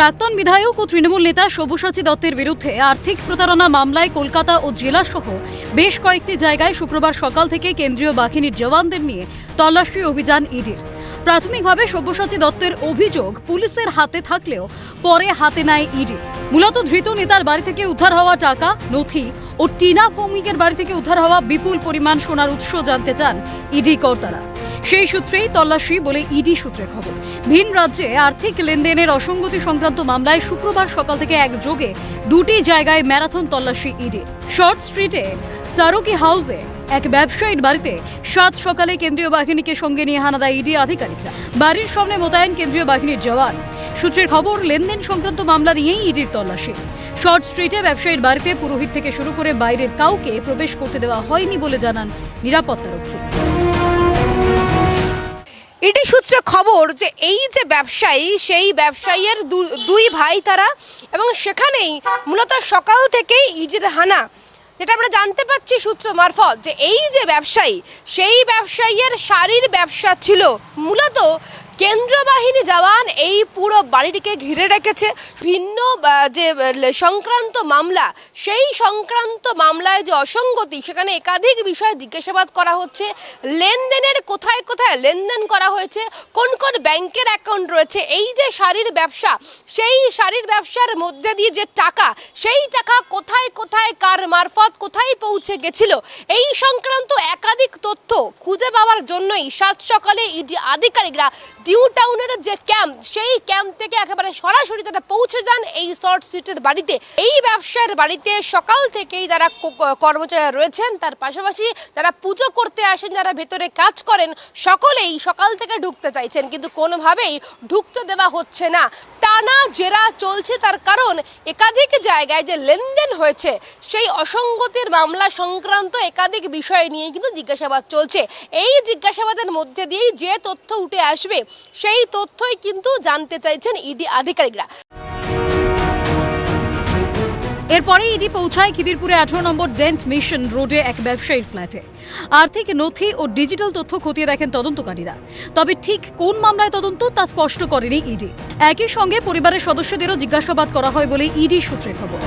প্রাক্তন বিধায়ক ও তৃণমূল নেতা সব্যসাচী দত্তের বিরুদ্ধে আর্থিক প্রতারণা মামলায় কলকাতা ও জেলাসহ বেশ কয়েকটি জায়গায় শুক্রবার সকাল থেকে কেন্দ্রীয় বাহিনীর জওয়ানদের নিয়ে তল্লাশি অভিযান ইডির। প্রাথমিকভাবে সব্যসাচী দত্তের অভিযোগ পুলিশের হাতে থাকলেও পরে হাতে নেয় ইডি। মূলত ধৃত নেতার বাড়ি থেকে উদ্ধার হওয়া টাকা, নথি ও টিনা ভৌমিকের বাড়ি থেকে উদ্ধার হওয়া বিপুল পরিমাণ সোনার উৎস জানতে চান ইডি কর্তারা। সেই সূত্রেই তল্লাশি বলে ইডি সূত্রের খবর। ভিন রাজ্যে আর্থিক লেনদেনের অসঙ্গতি সংক্রান্ত মামলায় শুক্রবার সকাল থেকে একযোগে দুটি জায়গায় ম্যারাথন তল্লাশি ইডির। শর্ট স্ট্রিটে সারোকি হাউসে এক ব্যবসায়ীর বাড়িতে সাত সকালে কেন্দ্রীয় বাহিনীকে সঙ্গে নিয়ে হানা দেয় ইডি আধিকারিকরা। বাড়ির সামনে মোতায়েন কেন্দ্রীয় বাহিনীর জওয়ান। সূত্রের খবর, লেনদেন সংক্রান্ত মামলা নিয়েই ইডির তল্লাশি। শর্ট স্ট্রিটে ব্যবসায়ীর বাড়িতে পুরোহিত থেকে শুরু করে বাইরের কাউকে প্রবেশ করতে দেওয়া হয়নি বলে জানান নিরাপত্তারক্ষী। ইডি সূত্রে খবর যে এই যে ব্যবসায়ী, সেই ব্যবসায়ীর দুই ভাই তারা, এবং সেখানেই মূলত সকাল থেকেই ইডির হানা। যেটা আমরা জানতে পাচ্ছি সূত্র মারফত, যে এই যে ব্যবসায়ী, সেই ব্যবসায়ীর শাড়ির ব্যবসা ছিল। মূলত কেন্দ্রীয় বাহিনী জওয়ান এই পুরো বাড়িটিকে ঘিরে রেখেছে। ভিন্ন যে সংক্রান্ত মামলা, সেই সংক্রান্ত মামলায় যে অসঙ্গতি, সেখানে একাধিক বিষয় জিজ্ঞাসাবাদ করা হচ্ছে। লেনদেনের কোথায় কোথায় লেনদেন করা হয়েছে, কোন কোন ব্যাংকের অ্যাকাউন্ট রয়েছে, এই যে শাড়ির ব্যবসা, সেই শাড়ির ব্যবসার মধ্যে দিয়ে যে টাকা, সেই টাকা কোথায় কোথায় কার মারফত কোথায় পৌঁছে গেছিল, এই সংক্রান্ত একাধিক তথ্য খুঁজে পাওয়ার জন্যই সাত সকালে ইডি আধিকারিকরা নিউ টাউনের যে ক্যাম্প, সেই ক্যাম্প থেকে একেবারে সরাসরি তারা পৌঁছে যান এই শর্ট স্ট্রিটের বাড়িতে। এই ব্যবসার বাড়িতে সকাল থেকেই যারা কর্মচারী রয়েছেন, তার পাশাপাশি যারা পুজো করতে আসেন, যারা ভেতরে কাজ করেন, সকলেই সকাল থেকে ঢুকতে চাইছেন, কিন্তু কোনোভাবেই ঢুকতে দেওয়া হচ্ছে না। টানা জেরা চলছে, তার কারণ একাধিক জায়গায় যে লেনদেন হয়েছে, সেই অসঙ্গতির মামলা সংক্রান্ত একাধিক বিষয় নিয়ে কিন্তু জিজ্ঞাসাবাদ চলছে। এই জিজ্ঞাসাবাদের মধ্যে দিয়েই যে তথ্য উঠে আসবে, সেই তথ্যই কিন্তু জানতে চাইছেন ইডি আধিকারিকরা। এরপরে ইডি পৌঁছায় খিদিরপুরে 18 নম্বর ডেন্ট মিশন রোডে এক ব্যবসায়ীর ফ্ল্যাটে। আর্থিক নথি ও ডিজিটাল তথ্য খতিয়ে দেখেন তদন্তকারীরা। তবে ঠিক কোন মামলায় তদন্ত তা স্পষ্ট করেনি ইডি। একই সঙ্গে পরিবারের সদস্যদেরও জিজ্ঞাসাবাদ করা হয় বলে ইডি সূত্রে খবর।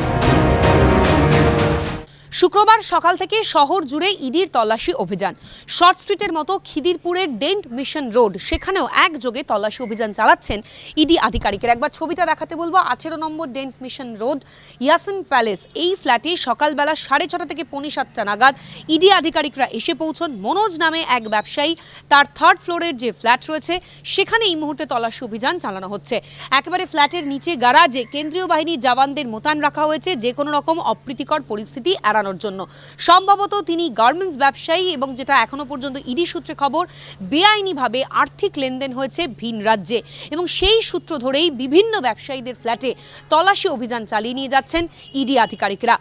শুক্রবার সকাল থেকে শহর জুড়ে ইডির তল্লাশি অভিযান। শর্ট স্ট্রিটের মতো খিদিরপুরের ডেন্ট মিশন রোড, সেখানেও একযোগে তল্লাশি অভিযান চালাচ্ছেন ইডি আধিকারিকের। একবার ছবিটা দেখাতে বলবো। 18 নম্বর Dent Mission road, Yasin palace, এই ফ্ল্যাটে সকালবেলা 6:30 থেকে 7:45 নাগাদ ইডি আধিকারিকরা এসে পৌঁছন। মনোজ নামে এক ব্যবসায়ী, তার থার্ড ফ্লোরের যে ফ্ল্যাট রয়েছে, সেখানে এই মুহূর্তে তল্লাশি অভিযান চালানো হচ্ছে। একেবারে ফ্ল্যাটের নিচে গ্যারাজে কেন্দ্রীয় বাহিনী জওয়ানদের মোতায়েন রাখা হয়েছে যে কোনো রকম অপ্রীতিকর পরিস্থিতি এড়ানোর জন্য। সম্ভবত তিনি গার্মেন্টস ব্যবসায়ী, এবং যেটা এখনো পর্যন্ত ইডি সূত্রে খবর, বেআইনিভাবে আর্থিক লেনদেন হয়েছে ভিন রাজ্যে, এবং সেই সূত্র ধরেই বিভিন্ন ব্যবসায়ীদের ফ্ল্যাটে তল্লাশি অভিযান চালিয়ে নিয়ে যাচ্ছেন ইডি আধিকারিকরা।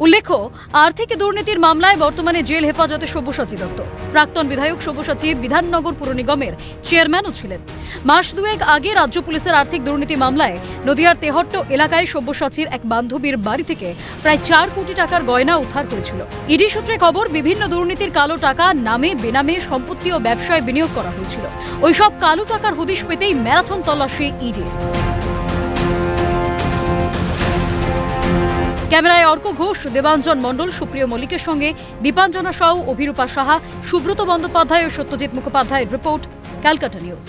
উল্লেখ্য, আর্থিক দুর্নীতির মামলায় বর্তমানে জেল হেফাজতে সব্যসাচী দত্ত। প্রাক্তন বিধায়ক সব্যসাচী বিধাননগর পুর নিগমের চেয়ারম্যানও ছিলেন। মাস দুয়েক আগে রাজ্য পুলিশের আর্থিক দুর্নীতি মামলায় নদিয়ার তেহট্ট এলাকায় সব্যসাচীর এক বান্ধবীর বাড়ি থেকে প্রায় 4 কোটি টাকার গয়না উদ্ধার হয়েছিল। ইডি সূত্রে খবর, বিভিন্ন দুর্নীতির কালো টাকা নামে বেনামে সম্পত্তি ও ব্যবসায় বিনিয়োগ করা হয়েছিল। ওইসব কালো টাকার হদিশ পেতেই ম্যারাথন তল্লাশি ইডির। ক্যামেরায় অর্ক ঘোষ, দেবাঞ্জন মণ্ডল, সুপ্রিয় মল্লিকের সঙ্গে দীপাঞ্জনা সাউ, অভিরূপা সাহা, সুব্রত বন্দ্যোপাধ্যায় ও সত্যজিৎ মুখোপাধ্যায়ের রিপোর্ট, ক্যালকাটা নিউজ।